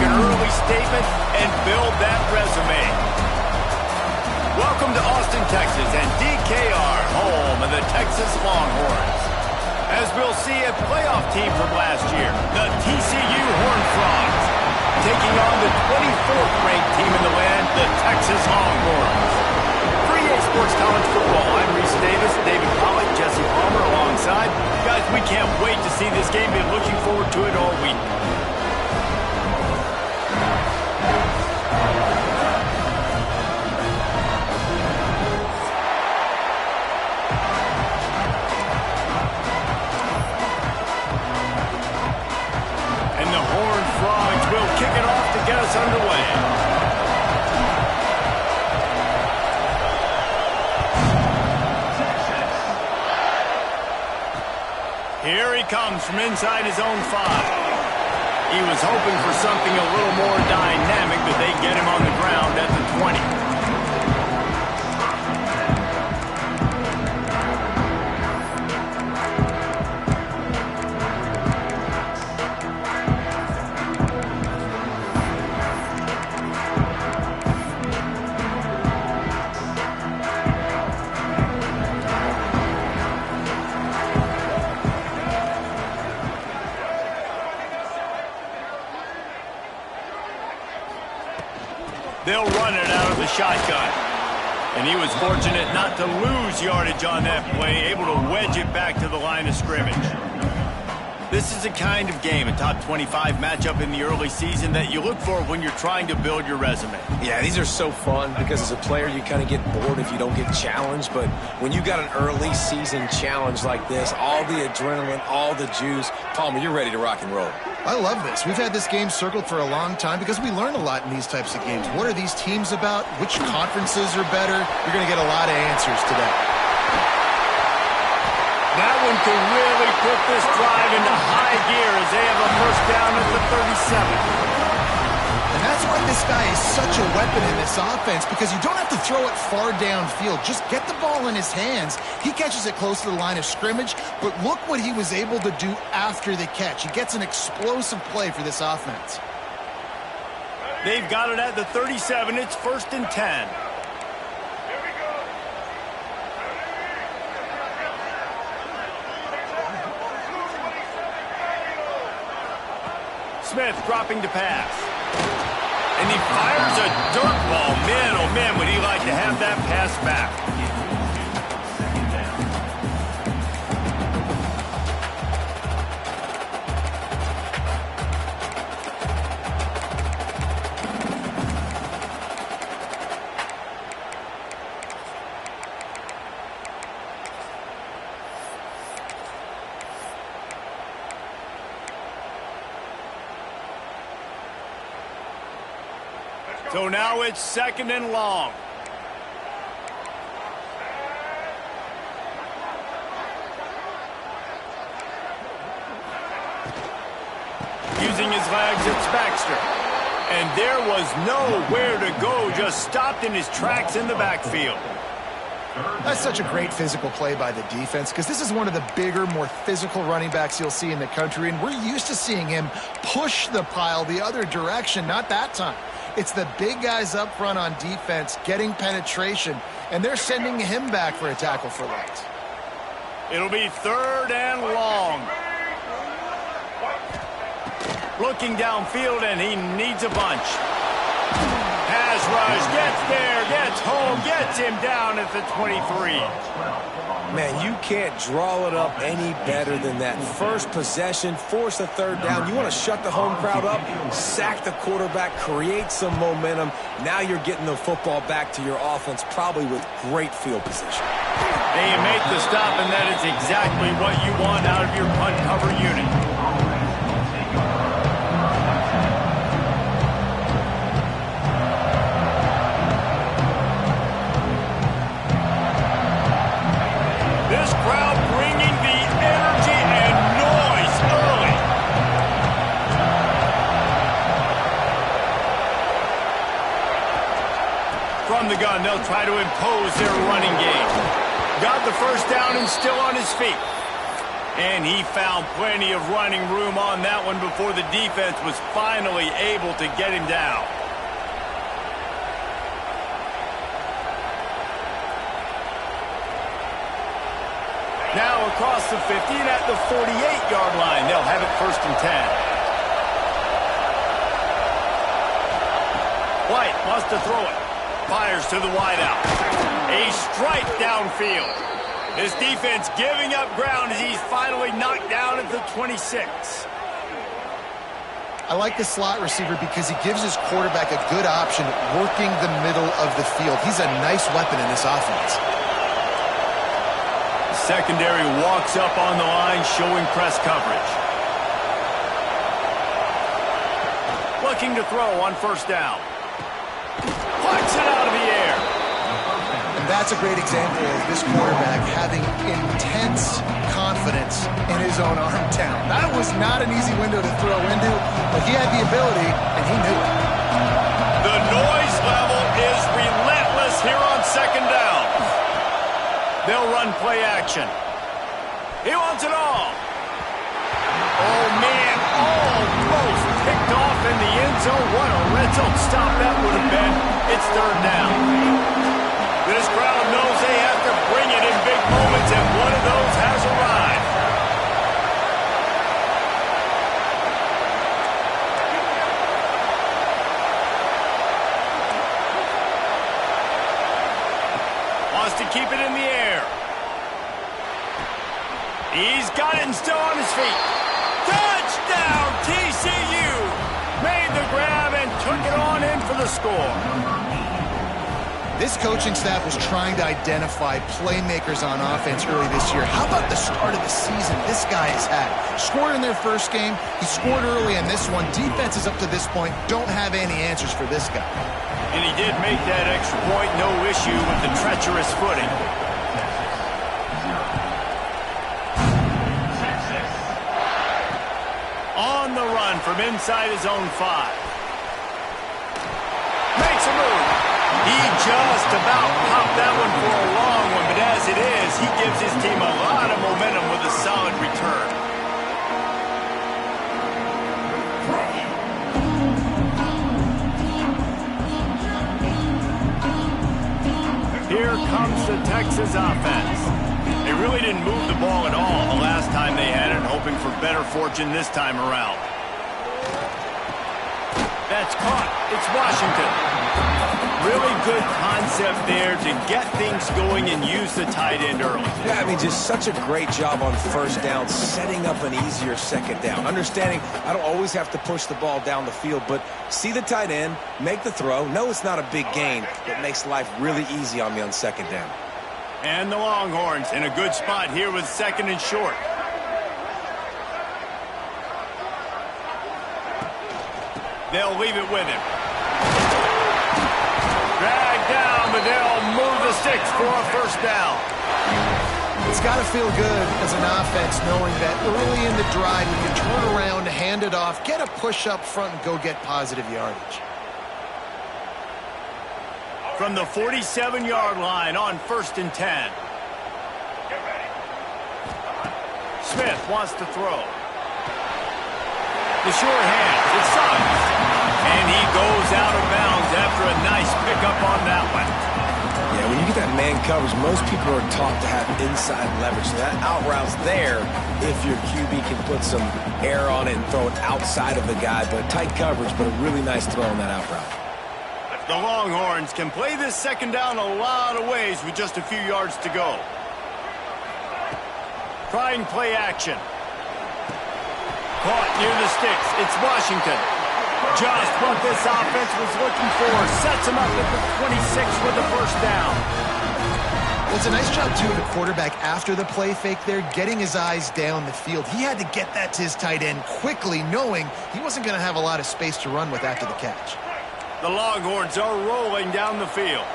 an early statement and build that resume. Welcome to Austin, Texas, and DKR, home of the Texas Longhorns. As we'll see, a playoff team from last year, the TCU Horned Frogs, taking on the 24th ranked team in the land, the Texas Longhorns. For EA Sports College Football, I'm Reese Davis, David Pollock, Jesse Palmer alongside. Guys, we can't wait to see this game. Been looking forward to it all week. Get us underway. Here he comes from inside his own 5. He was hoping for something a little more dynamic, but they get him on the ground at the 20. They'll run it out of the shotgun. And he was fortunate not to lose yardage on that play, able to wedge it back to the line of scrimmage. This is the kind of game, a top 25 matchup in the early season, that you look for when you're trying to build your resume. Yeah, these are so fun because as a player you kind of get bored if you don't get challenged, but when you got an early season challenge like this, all the adrenaline, all the juice, Palmer, you're ready to rock and roll. I love this. We've had this game circled for a long time because we learn a lot in these types of games. What are these teams about? Which conferences are better? You're going to get a lot of answers today. That one can really put this drive into high gear as they have a first down at the 37. And that's why this guy is such a weapon in this offense, because you don't have to throw it far downfield. Just get the ball in his hands. He catches it close to the line of scrimmage, but look what he was able to do after the catch. He gets an explosive play for this offense. They've got it at the 37. It's 1st and 10. Smith dropping to pass. And he fires a dirt ball. Man, oh man, would he like to have that pass back. So now it's 2nd and long. Using his legs, it's Baxter. And there was nowhere to go, just stopped in his tracks in the backfield. That's such a great physical play by the defense, because this is one of the bigger, more physical running backs you'll see in the country, and we're used to seeing him push the pile the other direction, not that time. It's the big guys up front on defense getting penetration, and they're sending him back for a tackle for loss. It'll be 3rd and long. Looking downfield, and he needs a bunch. Pass rush, gets there, gets home, gets him down at the 23. Man, you can't draw it up any better than that. First possession, force a 3rd down. You want to shut the home crowd up, sack the quarterback, create some momentum. Now you're getting the football back to your offense, probably with great field position. And you make the stop, and that is exactly what you want out of your punt cover unit. This crowd bringing the energy and noise early. From the gun, they'll try to impose their running game. Got the first down and still on his feet. And he found plenty of running room on that one before the defense was finally able to get him down. Now across the 50 and at the 48-yard line. They'll have it 1st and 10. White wants to throw it. Fires to the wideout. A strike downfield. His defense giving up ground as he's finally knocked down at the 26. I like the slot receiver because he gives his quarterback a good option working the middle of the field. He's a nice weapon in this offense. Secondary walks up on the line, showing press coverage. Looking to throw on 1st down. Plucks it out of the air. And that's a great example of this quarterback having intense confidence in his own arm talent. That was not an easy window to throw into, but he had the ability, and he knew it. The noise level is relentless here on 2nd down. They'll run play action. He wants it all. Oh, man, almost picked off in the end zone. What a red zone stop that would have been. It's 3rd down. This crowd knows they have to bring it in big moments, and one of those has arrived. Wants to keep it in the air. He's got it and still on his feet. Touchdown, TCU! Made the grab and took it on in for the score. This coaching staff was trying to identify playmakers on offense early this year. How about the start of the season this guy has had? Scored in their first game. He scored early in this one. Defenses up to this point don't have any answers for this guy. And he did make that extra point, no issue with the treacherous footing. On the run from inside his own 5. Makes a move. He just about popped that one for a long one, but as it is, he gives his team a lot of momentum with a solid return. Here comes the Texas offense. They really didn't move the ball at all the last time they had it, hoping for better fortune this time around. That's caught. It's Washington. Really good concept there to get things going and use the tight end early. Yeah, I mean, just such a great job on 1st down, setting up an easier 2nd down. Understanding I don't always have to push the ball down the field, but see the tight end, make the throw. No, it's not a big gain, but makes life really easy on me on 2nd down. And the Longhorns in a good spot here with 2nd and short. They'll leave it with him. Dragged down, but they'll move the sticks for a 1st down. It's got to feel good as an offense knowing that early in the drive you can turn around, hand it off, get a push up front, and go get positive yardage. From the 47-yard line on 1st and 10. Smith wants to throw. The sure hands. It's Suggs. And he goes out of bounds after a nice pickup on that one. Yeah, when you get that man coverage, most people are taught to have inside leverage. So that out route's there if your QB can put some air on it and throw it outside of the guy. But tight coverage, but a really nice throw on that out route. The Longhorns can play this 2nd down a lot of ways with just a few yards to go. Trying play action. Caught near the sticks. It's Washington. Just what this offense was looking for. Sets him up at the 26 with the 1st down. Well, it's a nice job, too, of the quarterback after the play fake there, getting his eyes down the field. He had to get that to his tight end quickly, knowing he wasn't going to have a lot of space to run with after the catch. The Longhorns are rolling down the field.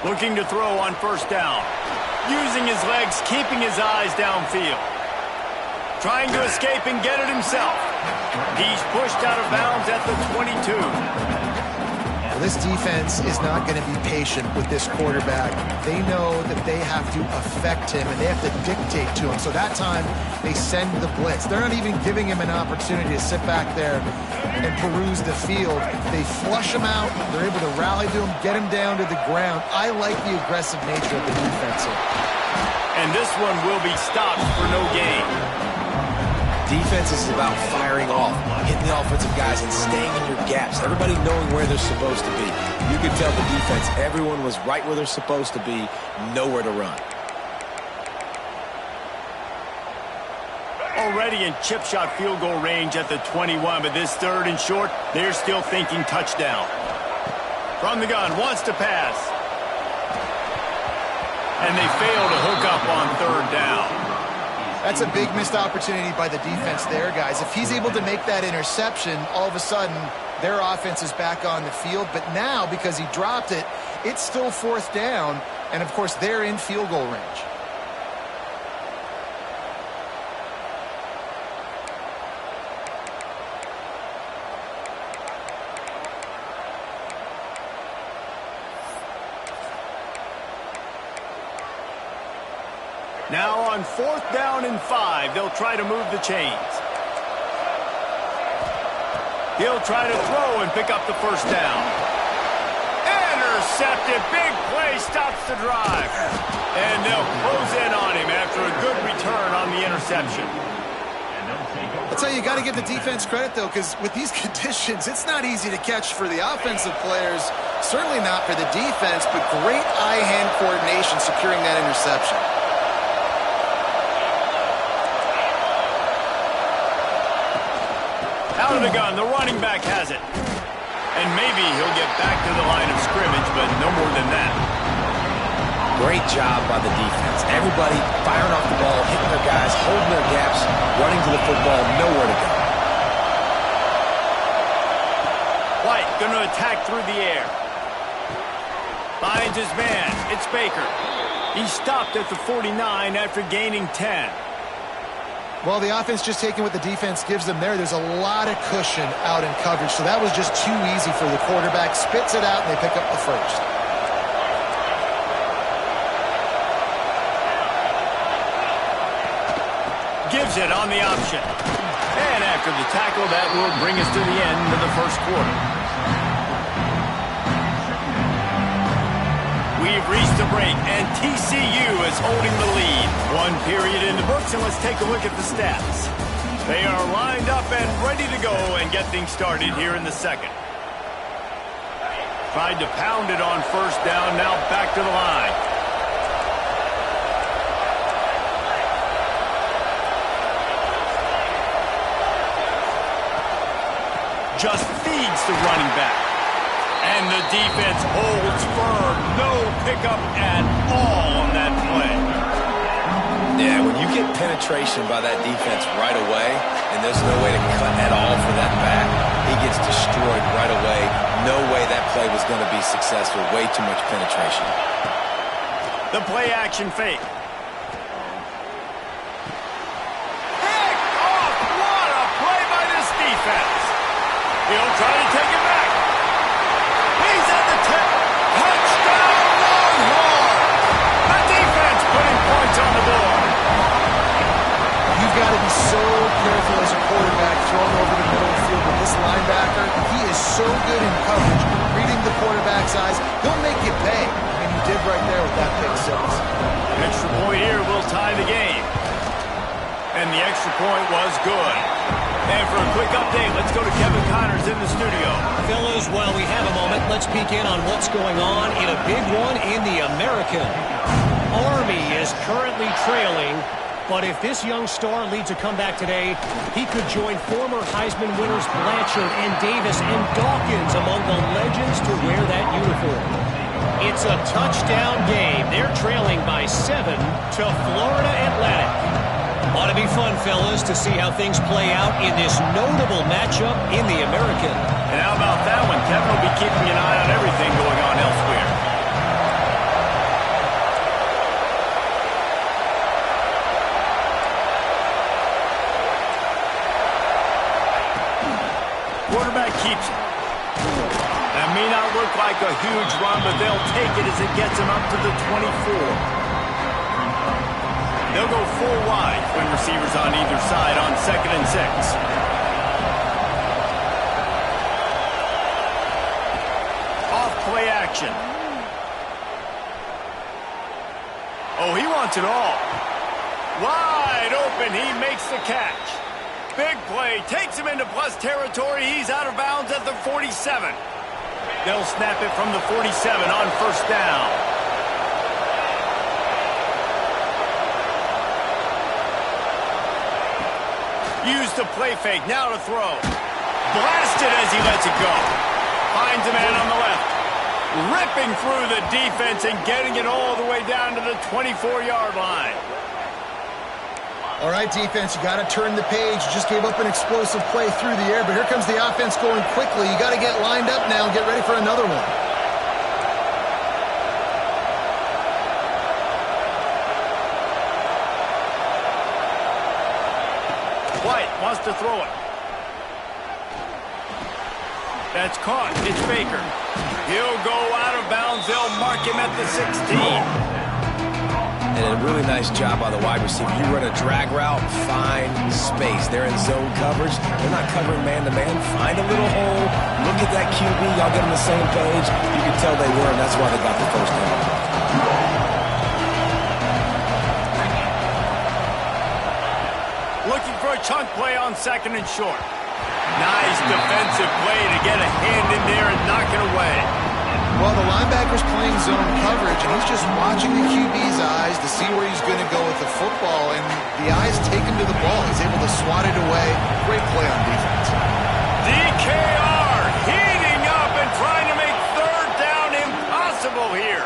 Looking to throw on 1st down. Using his legs, keeping his eyes downfield. Trying to escape and get it himself. He's pushed out of bounds at the 22. Well, this defense is not going to be patient with this quarterback. They know that they have to affect him, and they have to dictate to him. So that time, they send the blitz. They're not even giving him an opportunity to sit back there and peruse the field. They flush him out. They're able to rally to him, get him down to the ground. I like the aggressive nature of the defense here. And this one will be stopped for no gain. Defense is about firing off, hitting the offensive guys, and staying in your gaps. Everybody knowing where they're supposed to be. You can tell the defense, everyone was right where they're supposed to be, nowhere to run. Already in chip shot field goal range at the 21, but this 3rd and short, they're still thinking touchdown. From the gun, wants to pass. And they fail to hook up on 3rd down. That's a big missed opportunity by the defense there, guys. If he's able to make that interception, all of a sudden, their offense is back on the field. But now, because he dropped it, it's still 4th down. And, of course, they're in field goal range. Now on 4th down and 5, they'll try to move the chains. He'll try to throw and pick up the 1st down. Intercepted. Big play stops the drive. And they'll close in on him after a good return on the interception. I'll tell you, you got to give the defense credit, though, because with these conditions, it's not easy to catch for the offensive players. Certainly not for the defense, but great eye-hand coordination securing that interception. Out of the gun, the running back has it. And maybe he'll get back to the line of scrimmage, but no more than that. Great job by the defense. Everybody firing off the ball, hitting their guys, holding their gaps, running to the football, nowhere to go. White going to attack through the air. Finds his man. It's Baker. He stopped at the 49 after gaining 10. Well, the offense just taking what the defense gives them there. There's a lot of cushion out in coverage, so that was just too easy for the quarterback. Spits it out, and they pick up the 1st. Gives it on the option. And after the tackle, that will bring us to the end of the 1st quarter. We've reached the break, and TCU is holding the lead. 1 period in the books, and let's take a look at the stats. They are lined up and ready to go and get things started here in the 2nd. Tried to pound it on 1st down, now back to the line. Just feeds the running back. And the defense holds firm. No pickup at all on that play. Yeah, when you get penetration by that defense right away, and there's no way to cut at all for that back, he gets destroyed right away. No way that play was going to be successful. Way too much penetration. The play action fake. Pick off! What a play by this defense. He'll try to take it back. He's at the 10. Touchdown, Longhorn! The defense putting points on the board. You've got to be so careful as a quarterback throwing over the middle of the field with this linebacker. He is so good in coverage, reading the quarterback's eyes. He'll make you pay. And he did right there with that pick 6. An extra point here will tie the game. And the extra point was good. And for a quick update, let's go to Kevin Connors in the studio. Fellas, while we have a moment, let's peek in on what's going on in a big one in the American. Army is currently trailing, but if this young star leads a comeback today, he could join former Heisman winners Blanchard and Davis and Dawkins among the legends to wear that uniform. It's a touchdown game. They're trailing by 7 to Florida Atlantic. Ought to be fun, fellas, to see how things play out in this notable matchup in the American. And how about that one? Kevin will be keeping an eye on everything going on elsewhere. Quarterback keeps it. That may not look like a huge run, but they'll take it as it gets them up to the 24. They'll go full wide, twin receivers on either side on 2nd and 6. Off play action. Oh, he wants it all. Wide open, he makes the catch. Big play, takes him into plus territory. He's out of bounds at the 47. They'll snap it from the 47 on 1st down. Use the play fake, now to throw. Blasted as he lets it go. Finds a man on the left. Ripping through the defense and getting it all the way down to the 24-yard line. All right, defense, you got to turn the page. You just gave up an explosive play through the air, but here comes the offense going quickly. You got to get lined up now and get ready for another one. White wants to throw it. That's caught. It's Baker. He'll go out of bounds. They'll mark him at the 16. And a really nice job by the wide receiver. You run a drag route, find space. They're in zone coverage. They're not covering man-to-man. Find a little hole. Look at that QB. Y'all get on the same page. You can tell they were, and that's why they got the 1st down. Looking for a chunk play on 2nd and short. Nice defensive play to get a hand in there and knock it away. Well, the linebacker's playing zone coverage, and he's just watching the QB's eyes to see where he's going to go with the football, and the eyes take him to the ball. He's able to swat it away. Great play on defense. DKR heating up and trying to make 3rd down impossible here.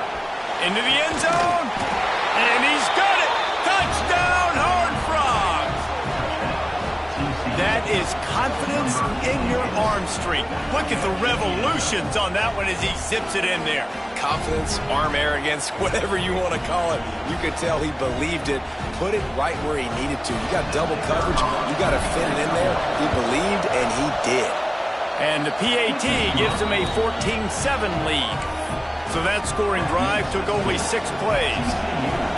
Into the end zone, and he's got it. Touchdown, Horned Frogs. That is confidence in your arm strength. Look at the revolutions on that one as he zips it in there. Confidence, arm arrogance, whatever you want to call it. You could tell he believed it, put it right where he needed to. You got double coverage, you got to fit it in there. He believed, and he did. And the PAT gives him a 14-7 lead. So that scoring drive took only 6 plays.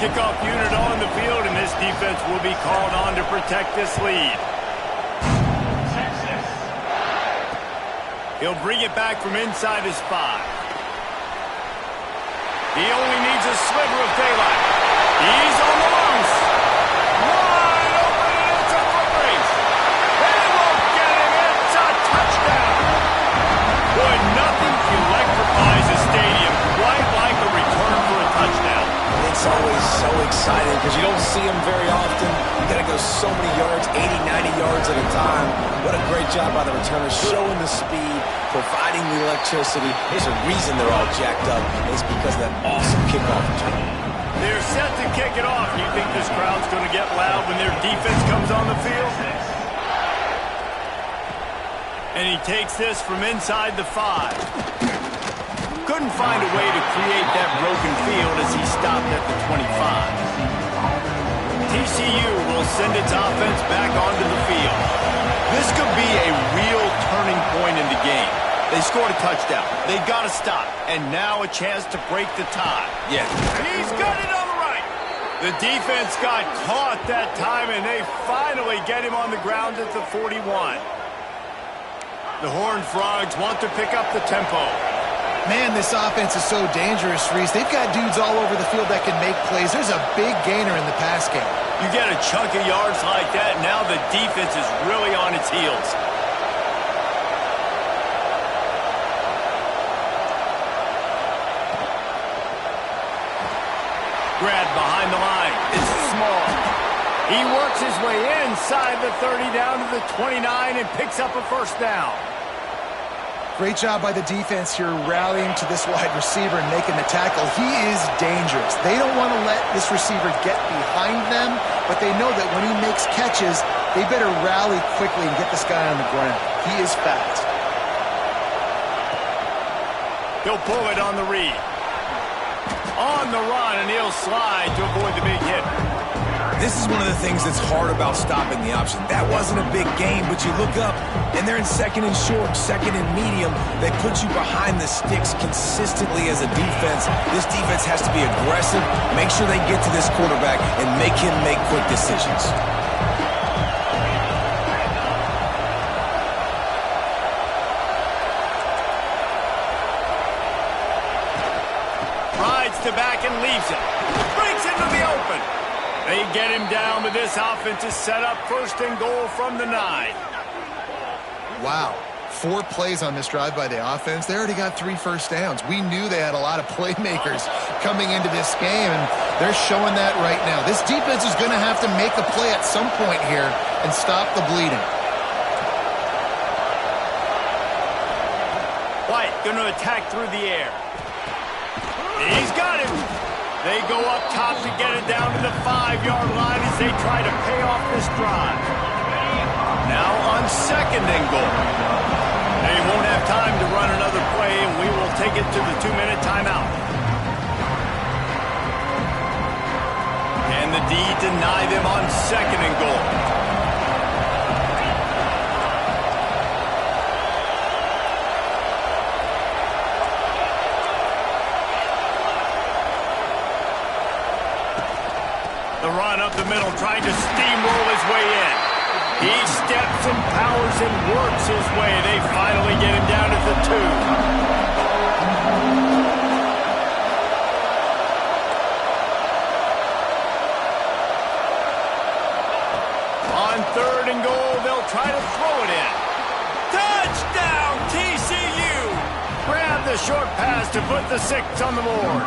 Kickoff unit on the field, and this defense will be called on to protect this lead. He'll bring it back from inside his 5. He only needs a sliver of daylight. He's on the loose. Wide open, and it's a foot race. They won't get him. It's a touchdown. Boy, nothing electrifies a stadium quite like a return for a touchdown. It's always so exciting because you don't see them very often. You got to go so many yards, 80, 90 yards at a time. What a great job by the returner, showing the speed, providing the electricity. There's a reason they're all jacked up. It's because of that awesome kickoff return. They're set to kick it off. You think this crowd's going to get loud when their defense comes on the field? And he takes this from inside the 5. Couldn't find a way to create that broken field as he stopped at the 25. TCU will send its offense back onto the field. This could be a real turning point in the game. They scored a touchdown. They got to stop. And now a chance to break the tie. Yeah. He's got it on the right. The defense got caught that time, and they finally get him on the ground at the 41. The Horned Frogs want to pick up the tempo. Man, this offense is so dangerous, Reese. They've got dudes all over the field that can make plays. There's a big gainer in the pass game. You get a chunk of yards like that, now the defense is really on its heels. Grabbed behind the line. It's small. He works his way inside the 30 down to the 29 and picks up a 1st down. Great job by the defense here rallying to this wide receiver and making the tackle. He is dangerous. They don't want to let this receiver get behind them, but they know that when he makes catches, they better rally quickly and get this guy on the ground. He is fast. He'll pull it on the read. On the run, and he'll slide to avoid the big hit. This is one of the things that's hard about stopping the option. That wasn't a big gain, but you look up, and they're in second and short, second and medium. They put you behind the sticks consistently as a defense. This defense has to be aggressive, make sure they get to this quarterback, and make him make quick decisions. Rides to back and leaves it. Breaks into the open. They get him down, but this offense is set up first and goal from the 9. Wow. 4 plays on this drive by the offense. They already got 3 first downs. We knew they had a lot of playmakers coming into this game, and they're showing that right now. This defense is going to have to make a play at some point here and stop the bleeding. White going to attack through the air. He's got him. They go up top to get it down to the 5-yard line as they try to pay off this drive. Now on second and goal. They won't have time to run another play, and we will take it to the 2-minute timeout. Can the D deny them on second and goal? The run up the middle, trying to steamroll his way in. He steps and powers and works his way. They finally get him down at the 2. On third and goal, they'll try to throw it in. Touchdown, TCU! Grab the short pass to put the 6 on the board.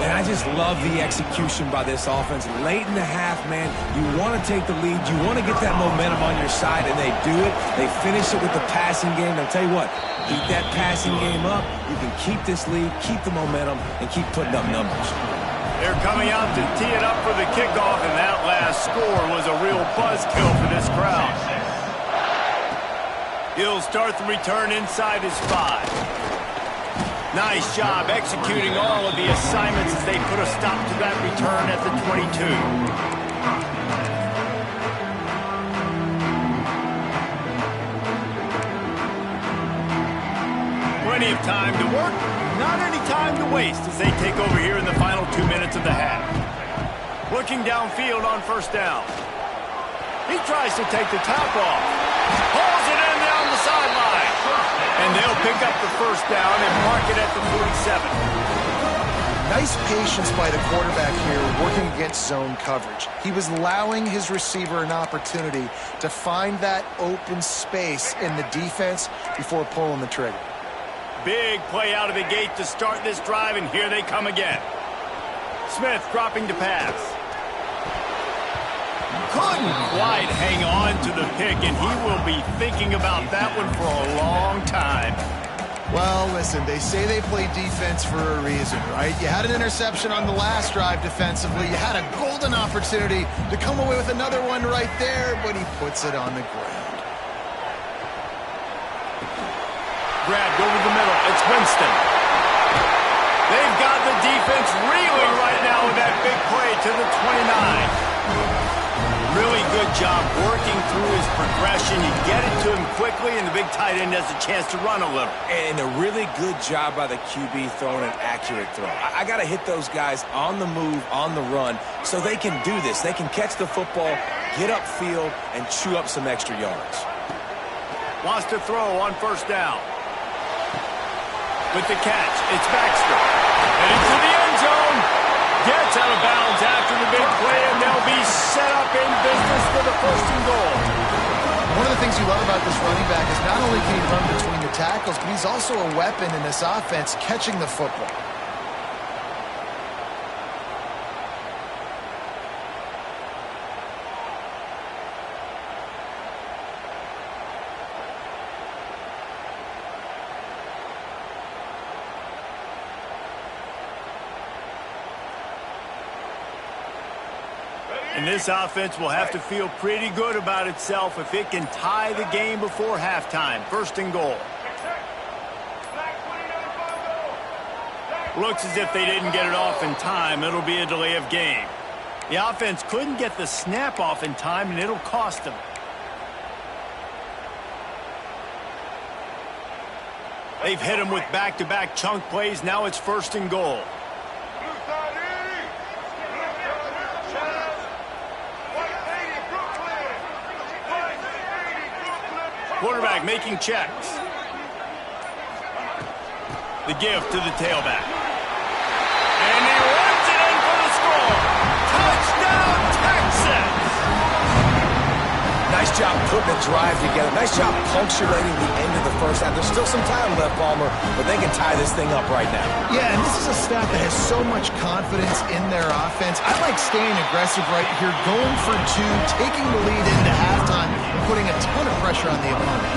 And I just love the execution by this offense. Late in the half, man, you want to take the lead. You want to get that momentum on your side, and they do it. They finish it with the passing game. I'll tell you what, keep that passing game up. You can keep this lead, keep the momentum, and keep putting up numbers. They're coming out to tee it up for the kickoff, and that last score was a real buzzkill for this crowd. He'll start the return inside his 5. Nice job executing all of the assignments as they put a stop to that return at the 22. Plenty of time to work, not any time to waste as they take over here in the final 2 minutes of the half. Looking downfield on first down. He tries to take the top off. Pulls it in down the sideline. And they'll pick up the first down and mark it at the 47. Nice patience by the quarterback here working against zone coverage. He was allowing his receiver an opportunity to find that open space in the defense before pulling the trigger. Big play out of the gate to start this drive, and here they come again. Smith dropping to pass. Couldn't quite hang on to the pick, and he will be thinking about that one for a long time. Well, listen, they say they play defense for a reason, right? You had an interception on the last drive defensively. You had a golden opportunity to come away with another one right there, but he puts it on the ground. Grabbed over the middle. It's Winston. They've got the defense reeling right now with that big play to the 29. Really good job working through his progression. You get it to him quickly, and the big tight end has a chance to run a little. And a really good job by the QB throwing an accurate throw. I got to hit those guys on the move, on the run, so they can do this. They can catch the football, get upfield, and chew up some extra yards. Wants to throw on first down. With the catch, it's Baxter. And into the end zone. Gets out of bounds after the big play, and they'll be set up in business for the first and goal. One of the things you love about this running back is not only can he run between the tackles, but he's also a weapon in this offense catching the football. And this offense will have to feel pretty good about itself if it can tie the game before halftime. First and goal. Looks as if they didn't get it off in time. It'll be a delay of game. The offense couldn't get the snap off in time, and it'll cost them. They've hit him with back-to-back chunk plays. Now it's 1st and goal. Quarterback making checks. The give to the tailback. And he runs it in for the score. Touchdown, Texas! Nice job putting the drive together. Nice job punctuating the end of the first half. There's still some time left, Palmer, but they can tie this thing up right now. Yeah, and this is a staff that has so much confidence in their offense. I like staying aggressive right here, going for 2, taking the lead into halftime, and putting a ton of pressure on the opponent.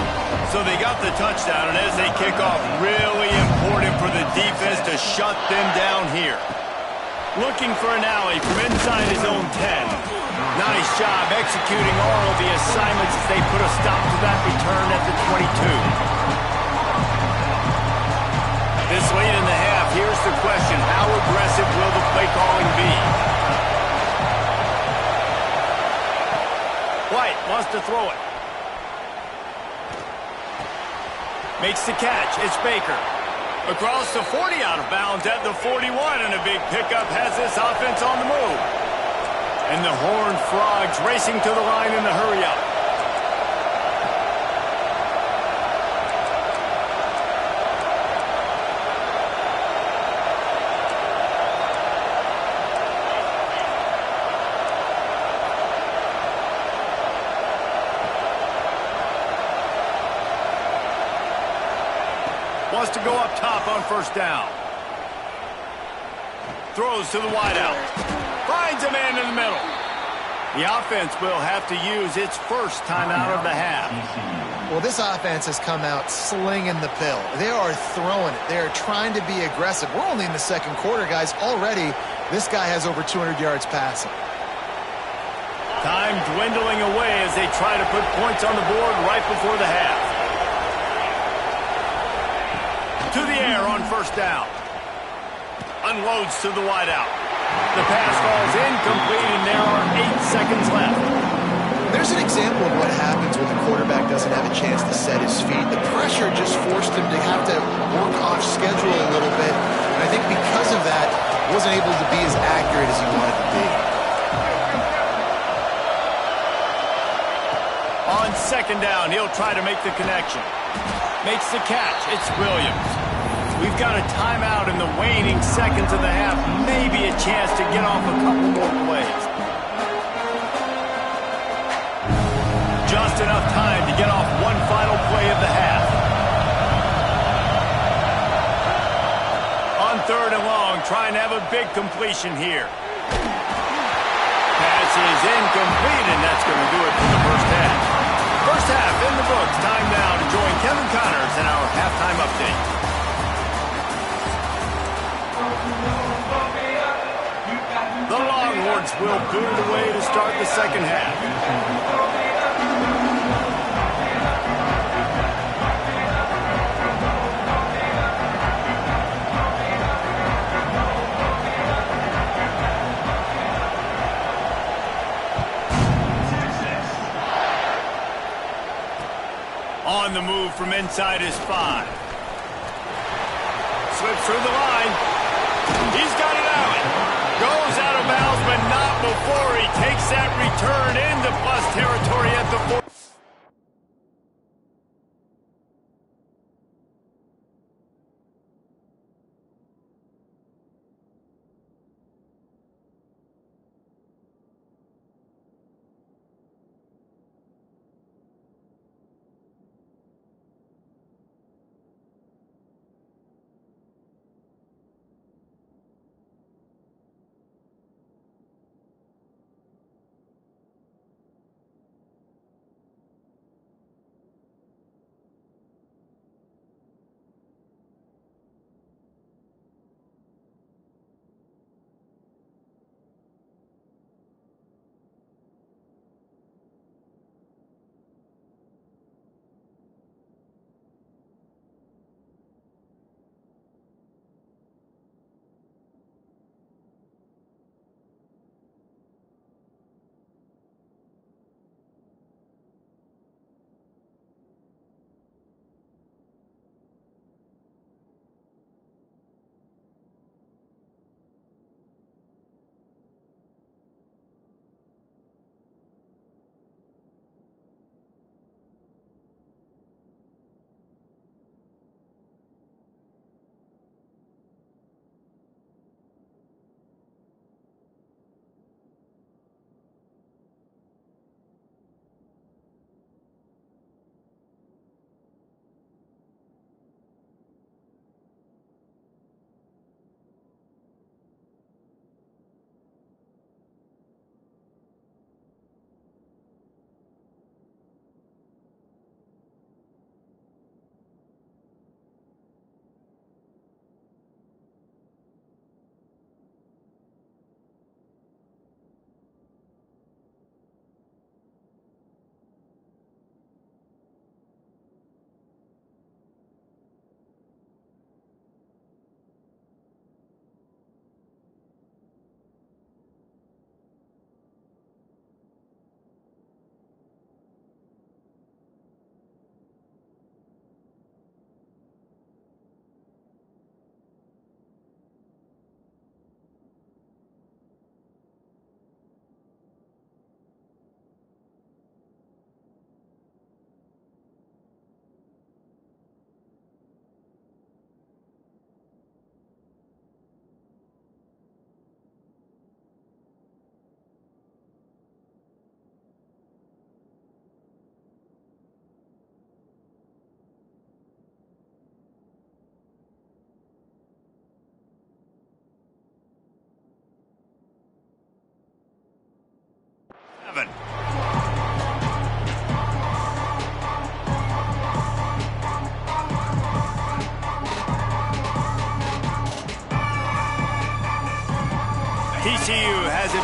So they got the touchdown, and as they kick off, really important for the defense to shut them down here. Looking for an alley from inside his own 10. Nice job executing all of the assignments as they put a stop to that return at the 22. This late in the half, here's the question. How aggressive will the play calling be? White wants to throw it. Makes the catch. It's Baker. Across the 40, out of bounds at the 41, and a big pickup has this offense on the move. And the Horned Frogs racing to the line in the hurry-up. Wants to go up top on 1st down. Throws to the wideout. Finds a man in the middle. The offense will have to use its first timeout of the half. Well, this offense has come out slinging the pill. They are throwing it. They are trying to be aggressive. We're only in the 2nd quarter, guys. Already, this guy has over 200 yards passing. Time dwindling away as they try to put points on the board right before the half. To the air on 1st down. Unloads to the wideout. The pass falls incomplete, and there are 8 seconds left. There's an example of what happens when the quarterback doesn't have a chance to set his feet. The pressure just forced him to have to work off schedule a little bit. And I think because of that, wasn't able to be as accurate as he wanted to be. On 2nd down, he'll try to make the connection. Makes the catch. It's Williams. We've got a timeout in the waning seconds of the half. Maybe a chance to get off a couple more plays. Just enough time to get off one final play of the half. On 3rd and long, trying to have a big completion here. Pass is incomplete, and that's going to do it for the first half. First half in the books. Time now to join Kevin Connors in our halftime update. The Longhorns will boot it away to start the 2nd half. On the move from inside his 5. Slips through the line. He's got it out. Goes out of bounds, but not before he takes that return into plus territory at the 4.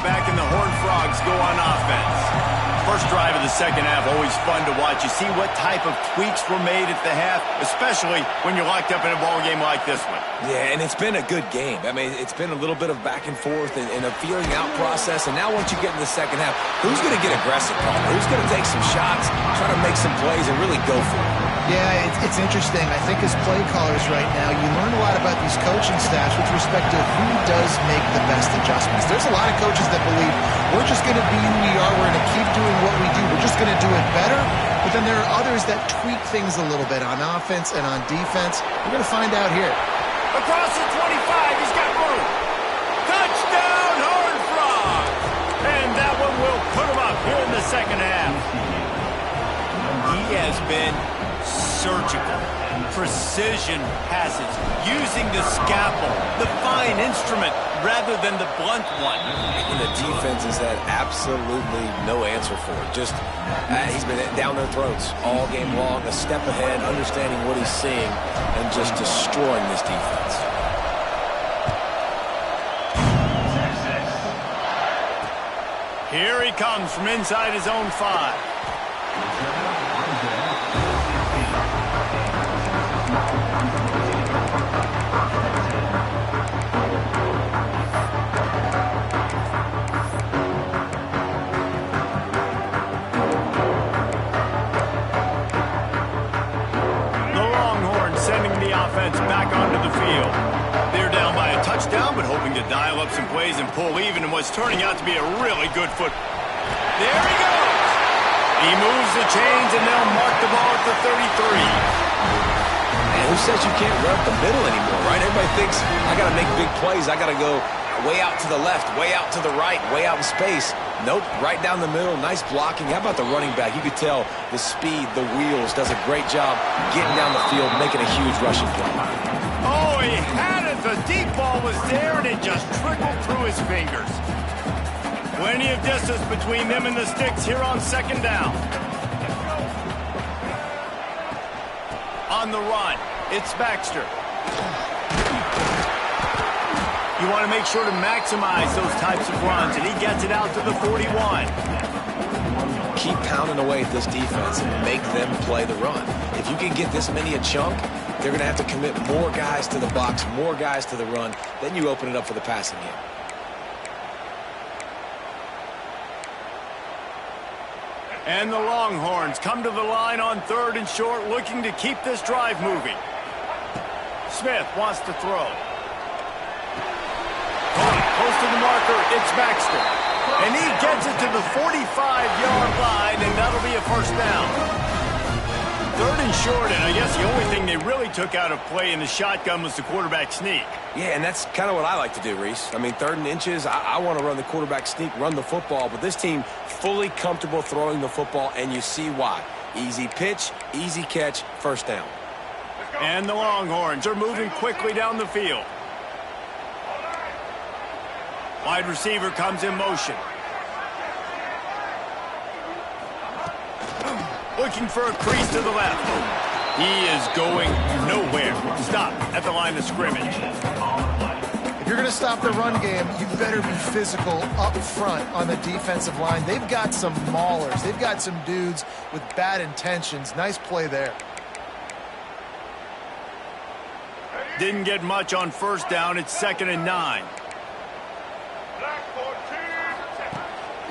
back and the Horned Frogs go on offense. First drive of the second half, always fun to watch. You see what type of tweaks were made at the half, especially when you're locked up in a ball game like this one. Yeah, and it's been a good game. I mean, it's been a little bit of back and forth and a feeling out process. And now once you get in the second half, who's going to get aggressive, Paul? Who's going to take some shots, try to make some plays, and really go for it? Yeah, it's interesting. I think as play callers right now, you learn a lot about these coaching staffs with respect to who does make the best adjustments. There's a lot of coaches that believe we're just going to be who we are. We're going to keep doing what we do. We're just going to do it better. But then there are others that tweak things a little bit on offense and on defense. We're going to find out here. Across the 25, he's got room. Touchdown, Horned Frogs! And that one will put him up here in the second half. He has been surgical, precision passes, using the scalpel, the fine instrument, rather than the blunt one. And the defense has had absolutely no answer for it. Just, he's been down their throats all game long, a step ahead, understanding what he's seeing, and just destroying this defense. Here he comes from inside his own 5. Back onto the field. They're down by a touchdown, but hoping to dial up some plays and pull even in what's turning out to be a really good foot. There he goes! He moves the chains, and they'll mark the ball at the 33. Man, who says you can't run up the middle anymore, right? Everybody thinks, I got to make big plays. I got to go way out to the left, way out to the right, way out in space. Nope, right down the middle, nice blocking. How about the running back? You could tell the speed, the wheels, does a great job getting down the field, making a huge rushing play. Oh, he had it. The deep ball was there, and it just trickled through his fingers. Plenty of distance between them and the sticks here on second down. On the run, it's Baxter. You want to make sure to maximize those types of runs, and he gets it out to the 41. Keep pounding away at this defense and make them play the run. If you can get this many a chunk, they're going to have to commit more guys to the box, more guys to the run. Then you open it up for the passing game. And the Longhorns come to the line on 3rd and short, looking to keep this drive moving. Smith wants to throw. Close to the marker, it's Baxter. And he gets it to the 45-yard line, and that'll be a first down. 3rd and short, and I guess the only thing they really took out of play in the shotgun was the quarterback sneak. Yeah, and that's kind of what I like to do, Reese. I mean, 3rd and inches, I want to run the quarterback sneak, run the football, but this team fully comfortable throwing the football, and you see why. Easy pitch, easy catch, first down. And the Longhorns are moving quickly down the field. Wide receiver comes in motion. Looking for a crease to the left. He is going nowhere. Stop at the line of scrimmage. If you're going to stop the run game, you better be physical up front on the defensive line. They've got some maulers. They've got some dudes with bad intentions. Nice play there. Didn't get much on first down. It's 2nd and 9.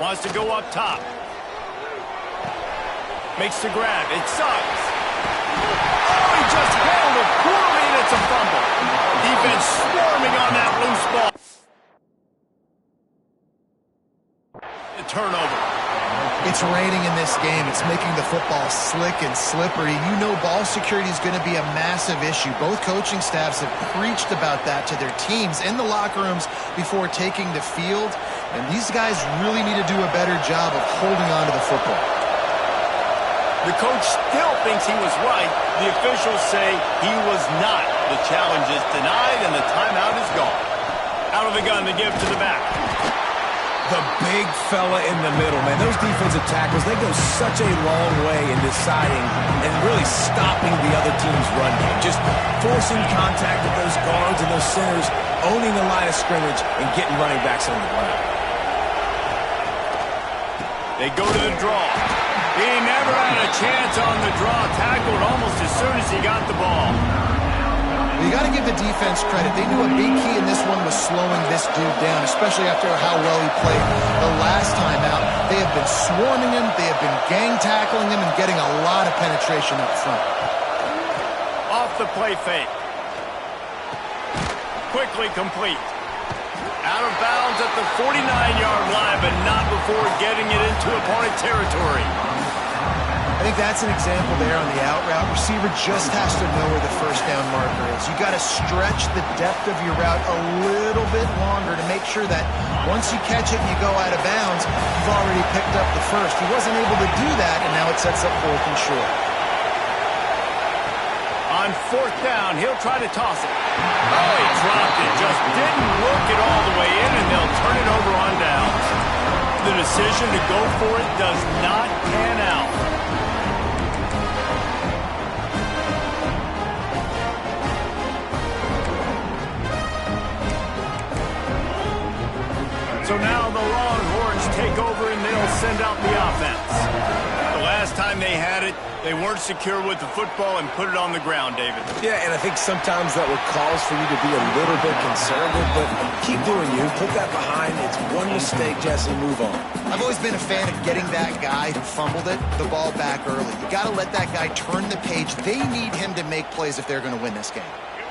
Wants to go up top. Makes the grab. It sucks. Oh, he just held it poorly, and it's a fumble. Defense swarming on that loose ball. A turnover. It's raining in this game. It's making the football slick and slippery. You know ball security is going to be a massive issue. Both coaching staffs have preached about that to their teams in the locker rooms before taking the field. And these guys really need to do a better job of holding on to the football. The coach still thinks he was right. The officials say he was not. The challenge is denied, and the timeout is gone. Out of the gun, the give to the back. The big fella in the middle, man. Those defensive tackles, they go such a long way in deciding and really stopping the other team's run game. Just forcing contact with those guards and those centers, owning the line of scrimmage, and getting running backs on the ground. They go to the draw. He never had a chance on the draw. Tackled almost as soon as he got the ball. You got to give the defense credit. They knew a big key in this one was slowing this dude down, especially after how well he played the last time out. They have been swarming him. They have been gang tackling him and getting a lot of penetration up front. Off the play fake. Quickly complete. Out of bounds at the 49-yard line, but not before getting it into opponent territory. I think that's an example there on the out route. Receiver just has to know where the first down marker is. You got to stretch the depth of your route a little bit longer to make sure that once you catch it and you go out of bounds, you've already picked up the first. He wasn't able to do that, and now it sets up 4th and short. On 4th down, he'll try to toss it. Oh, he dropped it. Just didn't work it all the way in, and they'll turn it over on downs. The decision to go for it does not pan out. So now the Longhorns take over and they'll send out the offense. The last time they had it, they weren't secure with the football and put it on the ground, David. Yeah, and I think sometimes that would cause for you to be a little bit conservative, but keep doing you. Put that behind. It's one mistake, Jesse. Move on. I've always been a fan of getting that guy who fumbled it, the ball back early. You got to let that guy turn the page. They need him to make plays if they're going to win this game.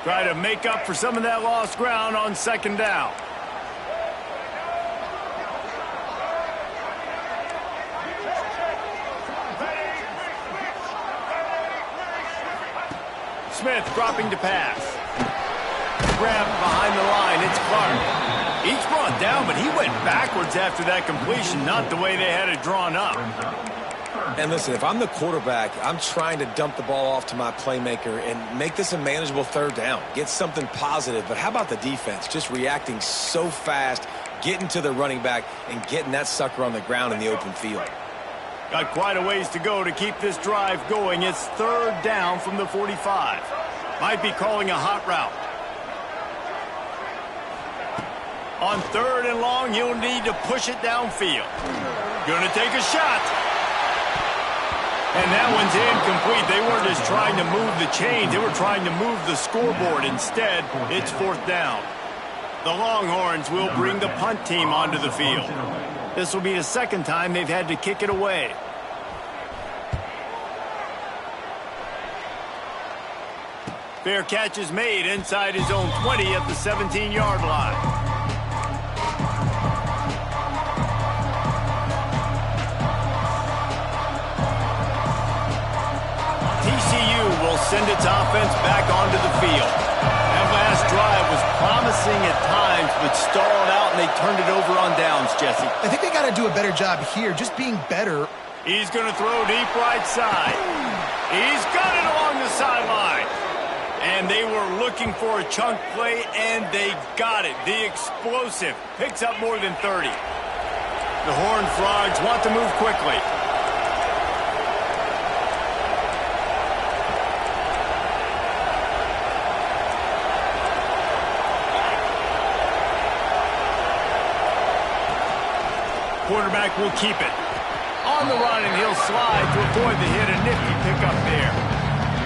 Try to make up for some of that lost ground on 2nd down. Smith dropping to pass. Grab behind the line. It's Clark. He's brought down, but he went backwards after that completion, not the way they had it drawn up. And listen, if I'm the quarterback, I'm trying to dump the ball off to my playmaker and make this a manageable 3rd down. Get something positive. But how about the defense? Just reacting so fast, getting to the running back, and getting that sucker on the ground in the open field. Got quite a ways to go to keep this drive going. It's 3rd down from the 45. Might be calling a hot route. On 3rd and long, he'll need to push it downfield. Gonna take a shot. And that one's incomplete. They weren't just trying to move the chains. They were trying to move the scoreboard. Instead, it's 4th down. The Longhorns will bring the punt team onto the field. This will be the 2nd time they've had to kick it away. Fair catch is made inside his own 20 at the 17-yard line. TCU will send its offense back onto the field. That last drive was promising at times, but stalled out, and they turned it over on downs, Jesse. I think they got to do a better job here, just being better. He's going to throw deep right side. He's got it along the sideline. And they were looking for a chunk play, and they got it. The explosive picks up more than 30. The Horned Frogs want to move quickly. Quarterback will keep it. On the run, and he'll slide to avoid the hit. A nifty pickup there.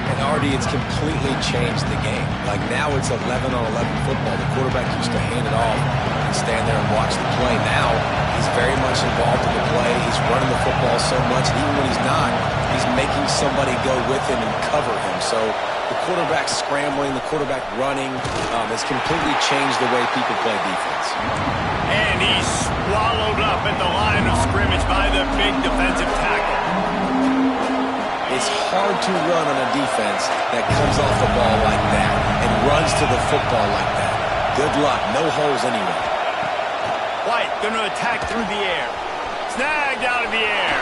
And Artie, it's completely changed the game. Like now it's 11-on-11 football. The quarterback used to hand it off and stand there and watch the play. Now he's very much involved in the play. He's running the football so much. And even when he's not, he's making somebody go with him and cover him. So the quarterback scrambling, the quarterback running has completely changed the way people play defense. And he's swallowed up at the line of scrimmage by the big defensive tackle. It's hard to run on a defense that comes off the ball like that and runs to the football like that. Good luck. No holes anywhere. White going to attack through the air. Snagged out of the air.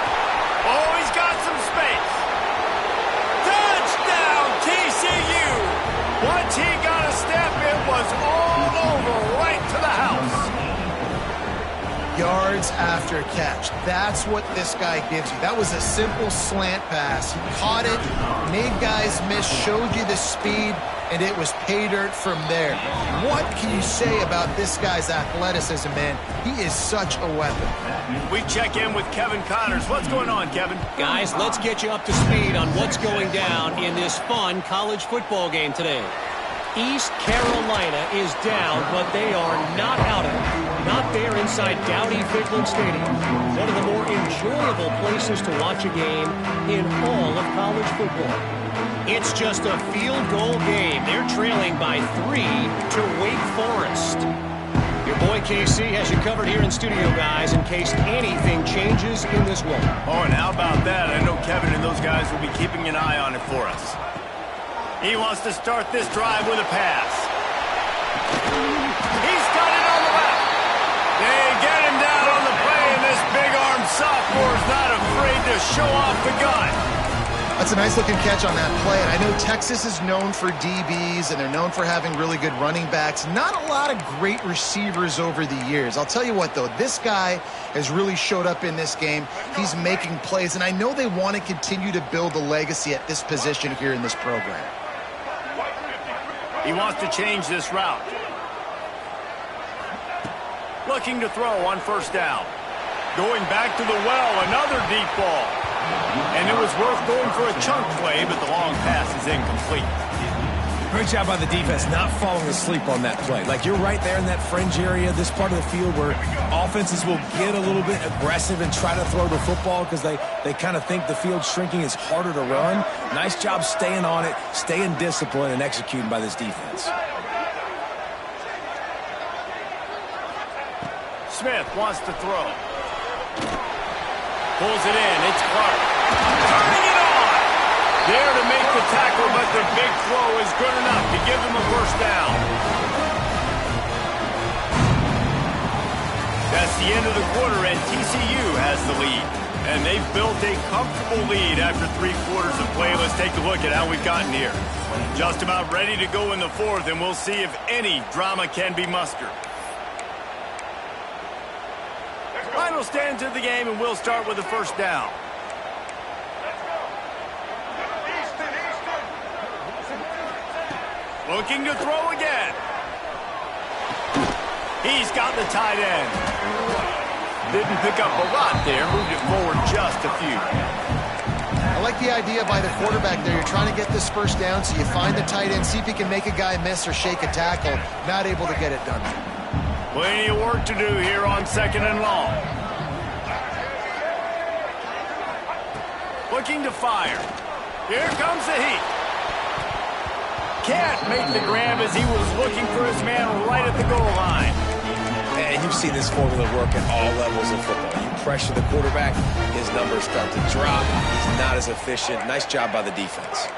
Oh, he's got some space. Touchdown, TCU. Once he got a step, it was all over right to the house. Yards yards after catch. That's what this guy gives you. That was a simple slant pass. He caught it, made guys miss, showed you the speed, and it was pay dirt from there. What can you say about this guy's athleticism, man? He is such a weapon. We check in with Kevin Connors. What's going on, Kevin? Guys, let's get you up to speed on what's going down in this fun college football game today. East Carolina is down, but they are not out of it. Not there inside Dowdy-Ficklen Stadium. One of the more enjoyable places to watch a game in all of college football. It's just a field goal game. They're trailing by 3 to Wake Forest. Your boy KC has you covered here in studio, guys, in case anything changes in this one. Oh, and how about that? I know Kevin and those guys will be keeping an eye on it for us. He wants to start this drive with a pass. He's got it on the left. They get him down on the play, and this big-armed sophomore is not afraid to show off the gun. That's a nice-looking catch on that play. And I know Texas is known for DBs, and they're known for having really good running backs. Not a lot of great receivers over the years. I'll tell you what, though. This guy has really showed up in this game. He's making plays, and I know they want to continue to build a legacy at this position here in this program. He wants to change this route. Looking to throw on first down. Going back to the well, another deep ball. And it was worth going for a chunk play, but the long pass is incomplete. Great job by the defense not falling asleep on that play. Like, you're right there in that fringe area, this part of the field where offenses will get a little bit aggressive and try to throw the football because they kind of think the field's shrinking, is harder to run. Nice job staying on it, staying disciplined, and executing by this defense. Smith wants to throw. Pulls it in. It's Clark. Turning it on. There to make the tackle, but the big throw is good enough to give them a first down. That's the end of the quarter, and TCU has the lead. And they've built a comfortable lead after 3 quarters of play. Let's take a look at how we've gotten here. Just about ready to go in the fourth, and we'll see if any drama can be mustered. Final stands of the game, and we'll start with the first down. Looking to throw again. He's got the tight end. Didn't pick up a lot there. Moved it forward just a few. I like the idea by the quarterback there. You're trying to get this first down, so you find the tight end, see if he can make a guy miss or shake a tackle. Not able to get it done. Plenty of work to do here on 2nd and long. Looking to fire. Here comes the heat. Can't make the grab as he was looking for his man right at the goal line. And you've seen this formula work at all levels of football. You pressure the quarterback, his numbers start to drop. He's not as efficient. Nice job by the defense.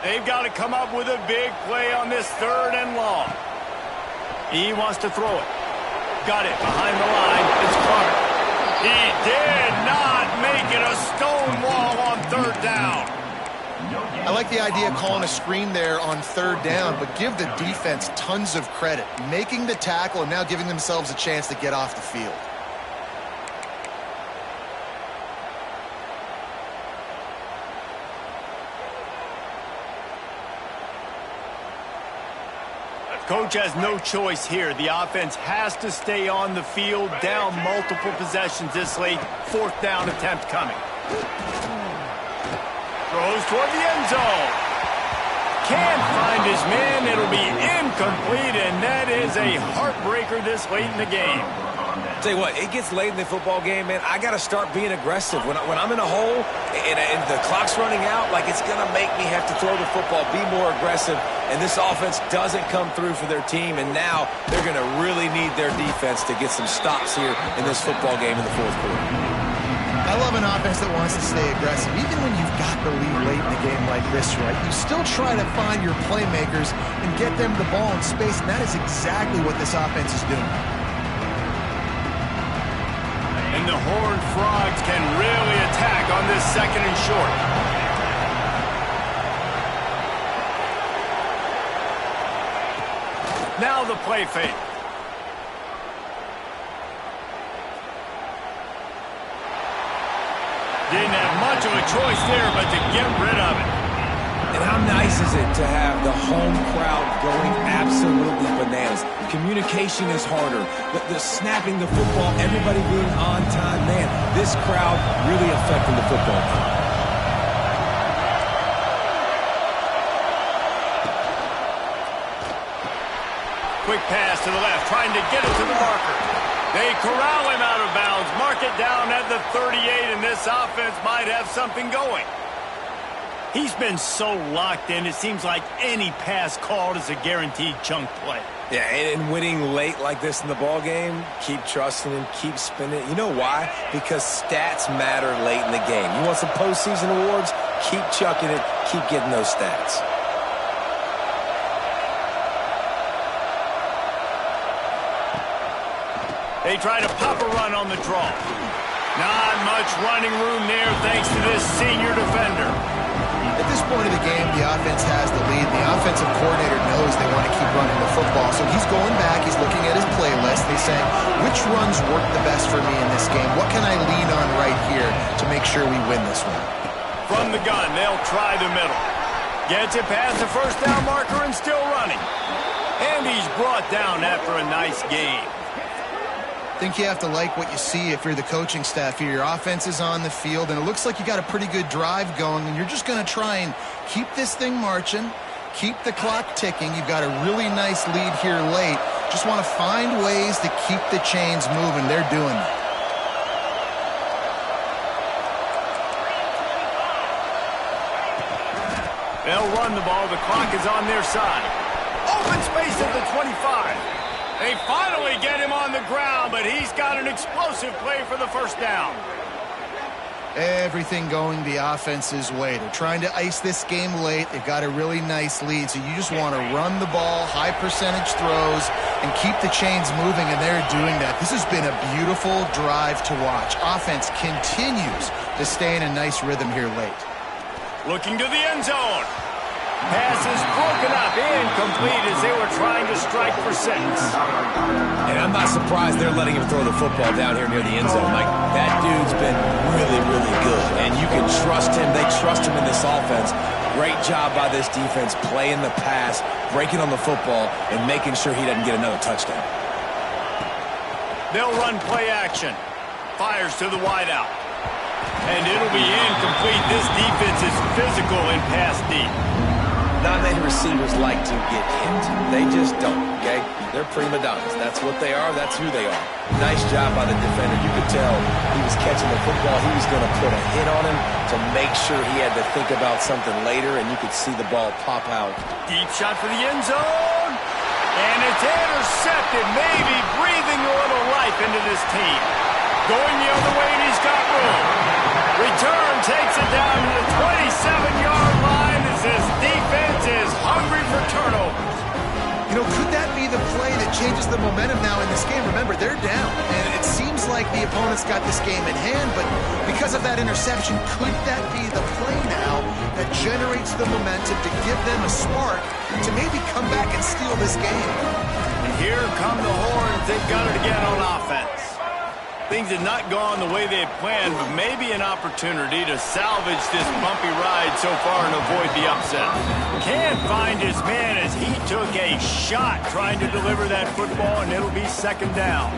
They've got to come up with a big play on this 3rd and long. He wants to throw it. Got it behind the line. It's Clark. He did not make it. A stone wall on 3rd down. I like the idea of calling a screen there on 3rd down, but give the defense tons of credit. Making the tackle and now giving themselves a chance to get off the field. Coach has no choice here. The offense has to stay on the field, down multiple possessions this late. 4th down attempt coming. Throws toward the end zone. Can't find his man. It'll be incomplete, and that is a heartbreaker this late in the game. Tell you what, it gets late in the football game, man. I got to start being aggressive. When I'm in a hole and the clock's running out, like, it's going to make me have to throw the football, be more aggressive. And this offense doesn't come through for their team, and now they're going to really need their defense to get some stops here in this football game in the 4th quarter. I love an offense that wants to stay aggressive. Even when you've got the lead late in the game like this, right, you still try to find your playmakers and get them the ball in space, and that is exactly what this offense is doing. And the Horned Frogs can really attack on this 2nd and short. Now the play fake. Didn't have much of a choice there but to get rid of it. And how nice is it to have the home crowd going absolutely bananas? Communication is harder. The snapping the football, everybody being on time. Man, this crowd really affecting the football game. Quick pass to the left, trying to get it to the marker. They corral him out of bounds, mark it down at the 38, and this offense might have something going. He's been so locked in, it seems like any pass called is a guaranteed chunk play. Yeah, and winning late like this in the ball game, keep trusting him, keep spinning. You know why? Because stats matter late in the game. You want some postseason awards? Keep chucking it, keep getting those stats. They try to pop a run on the draw. Not much running room there thanks to this senior defender. At this point of the game, the offense has the lead. The offensive coordinator knows they want to keep running the football, so he's going back. He's looking at his playlist. He's saying, which runs work the best for me in this game? What can I lean on right here to make sure we win this one? From the gun, they'll try the middle. Gets it past the first down marker and still running. And he's brought down after a nice game. I think you have to like what you see if you're the coaching staff here. Your offense is on the field, and it looks like you got a pretty good drive going, and you're just going to try and keep this thing marching, keep the clock ticking. You've got a really nice lead here late. Just want to find ways to keep the chains moving. They're doing that. They'll run the ball. The clock is on their side. Open space at the 25. They finally get him on the ground, but he's got an explosive play for the first down. Everything going the offense's way. They're trying to ice this game late. They've got a really nice lead, so you just want to run the ball, high percentage throws, and keep the chains moving, and they're doing that. This has been a beautiful drive to watch. Offense continues to stay in a nice rhythm here late. Looking to the end zone. Pass is broken up, incomplete as they were trying to strike for 6. And I'm not surprised they're letting him throw the football down here near the end zone. Like, that dude's been really, really good. And you can trust him. They trust him in this offense. Great job by this defense playing the pass, breaking on the football, and making sure he doesn't get another touchdown. They'll run play action. Fires to the wideout. And it'll be incomplete. This defense is physical in pass deep. Not many receivers like to get hit. They just don't, okay? They're prima donnas. That's what they are. That's who they are. Nice job by the defender. You could tell he was catching the football. He was going to put a hit on him to make sure he had to think about something later, and you could see the ball pop out. Deep shot for the end zone. And it's intercepted, maybe breathing a little life into this team. Going the other way, and he's got room. Return takes it down to the 27-yard line as this defense is hungry for turnovers. You know, could that be the play that changes the momentum now in this game? Remember, they're down, and it seems like the opponent's got this game in hand, but because of that interception, could that be the play now that generates the momentum to give them a spark to maybe come back and steal this game? And here come the Horns. They've got it again on offense. Things had not gone the way they had planned, but maybe an opportunity to salvage this bumpy ride so far and avoid the upset. Can't find his man as he took a shot trying to deliver that football, and it'll be second down.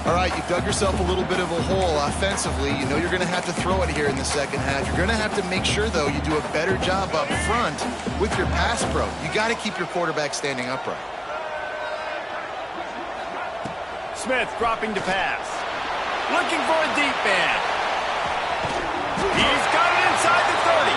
All right, you've dug yourself a little bit of a hole offensively. You know you're going to have to throw it here in the second half. You're going to have to make sure, though, you do a better job up front with your pass pro. You got to keep your quarterback standing upright. Smith dropping to pass. Looking for a deep man. He's got it inside the 30.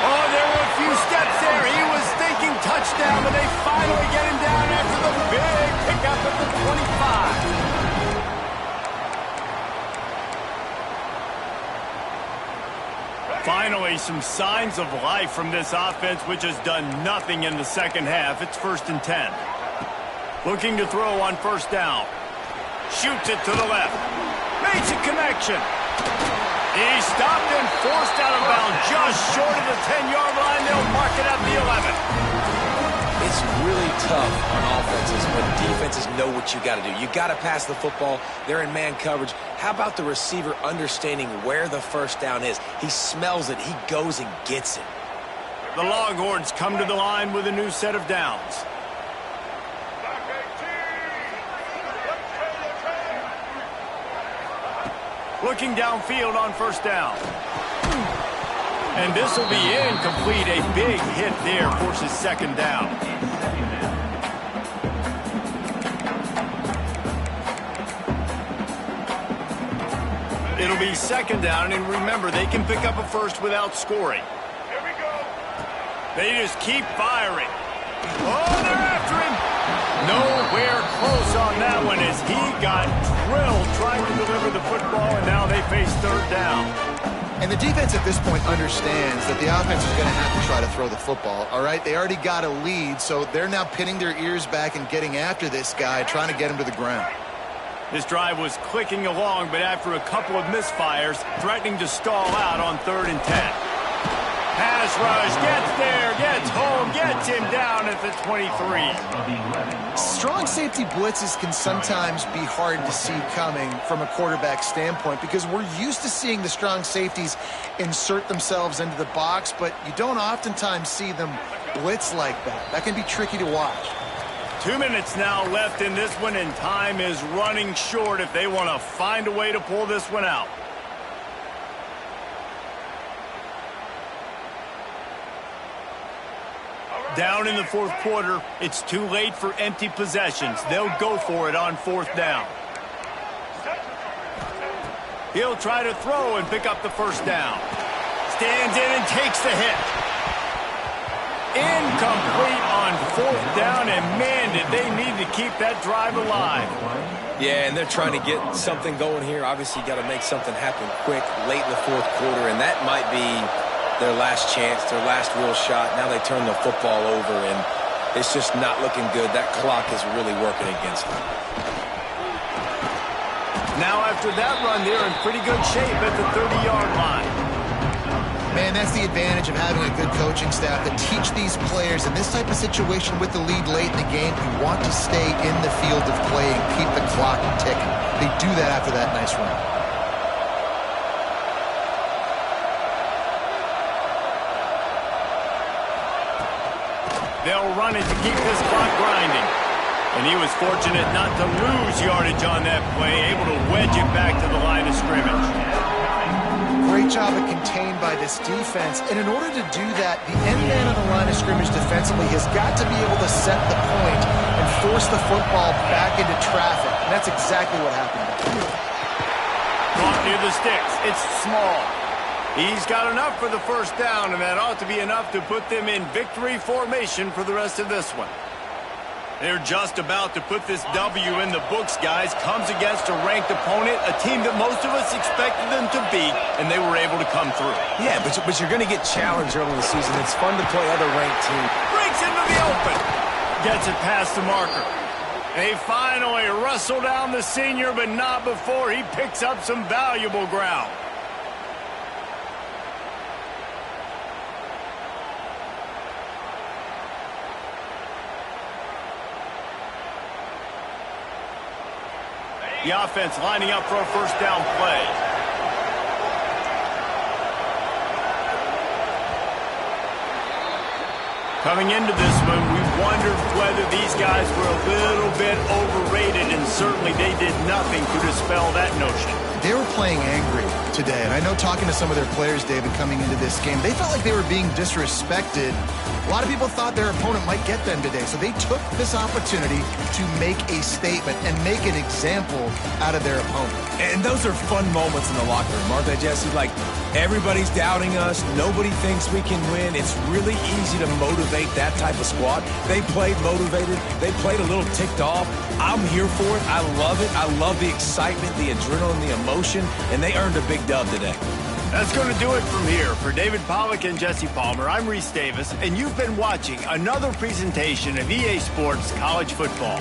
Oh, there were a few steps there. He was thinking touchdown, but they finally get him down after the big pickup at the 25. Finally, some signs of life from this offense, which has done nothing in the second half. It's 1st and 10. Looking to throw on first down. Shoots it to the left. Makes a connection. He's stopped and forced out of bounds just short of the 10-yard line. They'll mark it at the 11. It's It's really tough on offenses when defenses know what you got to do. You got to pass the football. They're in man coverage. How about the receiver understanding where the first down is? He smells it. He goes and gets it. The Longhorns come to the line with a new set of downs. Looking downfield on first down. And this will be incomplete. A big hit there forces second down. It'll be second down, and remember, they can pick up a first without scoring. Here we go. They just keep firing. Oh, they're after him. Nowhere close on that one as he got drilled trying to deliver the football, and now they face third down. And the defense at this point understands that the offense is going to have to try to throw the football, all right? They already got a lead, so they're now pinning their ears back and getting after this guy, trying to get him to the ground. This drive was clicking along, but after a couple of misfires, threatening to stall out on 3rd and 10. Pass rush, gets there, gets home, gets him down at the 23. Strong safety blitzes can sometimes be hard to see coming from a quarterback standpoint because we're used to seeing the strong safeties insert themselves into the box, but you don't oftentimes see them blitz like that. That can be tricky to watch. 2 minutes now left in this one, and time is running short if they want to find a way to pull this one out. Down in the 4th quarter, it's too late for empty possessions. They'll go for it on 4th down. He'll try to throw and pick up the first down. Stands in and takes the hit. Incomplete on 4th down, and man, did they need to keep that drive alive. Yeah, and they're trying to get something going here. Obviously, you got to make something happen quick late in the 4th quarter, and that might be their last chance, their last real shot. Now they turn the football over, and it's just not looking good. That clock is really working against them. Now after that run, they're in pretty good shape at the 30-yard line. Man, that's the advantage of having a good coaching staff to teach these players in this type of situation with the lead late in the game. You want to stay in the field of play and keep the clock ticking. They do that after that nice run. They'll run it to keep this clock grinding. And he was fortunate not to lose yardage on that play, able to wedge it back to the line of scrimmage. Great job of contained by this defense. And in order to do that, the end man on the line of scrimmage defensively has got to be able to set the point and force the football back into traffic. And that's exactly what happened. Caught near the sticks. It's small. He's got enough for the first down, and that ought to be enough to put them in victory formation for the rest of this one. They're just about to put this W in the books, guys. Comes against a ranked opponent, a team that most of us expected them to beat, and they were able to come through. Yeah, but you're going to get challenged early in the season. It's fun to play other ranked teams. Breaks into the open. Gets it past the marker. They finally wrestle down the senior, but not before he picks up some valuable ground. The offense lining up for a first down play. Coming into this one, we wondered whether these guys were a little bit overrated, and certainly they did nothing to dispel that notion. They were playing angry today, and I know talking to some of their players, David, coming into this game, they felt like they were being disrespected. A lot of people thought their opponent might get them today, so they took this opportunity to make a statement and make an example out of their opponent. And those are fun moments in the locker room, aren't they, Jesse? Like, everybody's doubting us. Nobody thinks we can win. It's really easy to motivate that type of squad. They played motivated. They played a little ticked off. I'm here for it. I love it. I love the excitement, the adrenaline, the emotion, and they earned a big dub today. That's going to do it from here. For David Pollack and Jesse Palmer, I'm Reese Davis, and you've been watching another presentation of EA Sports College Football.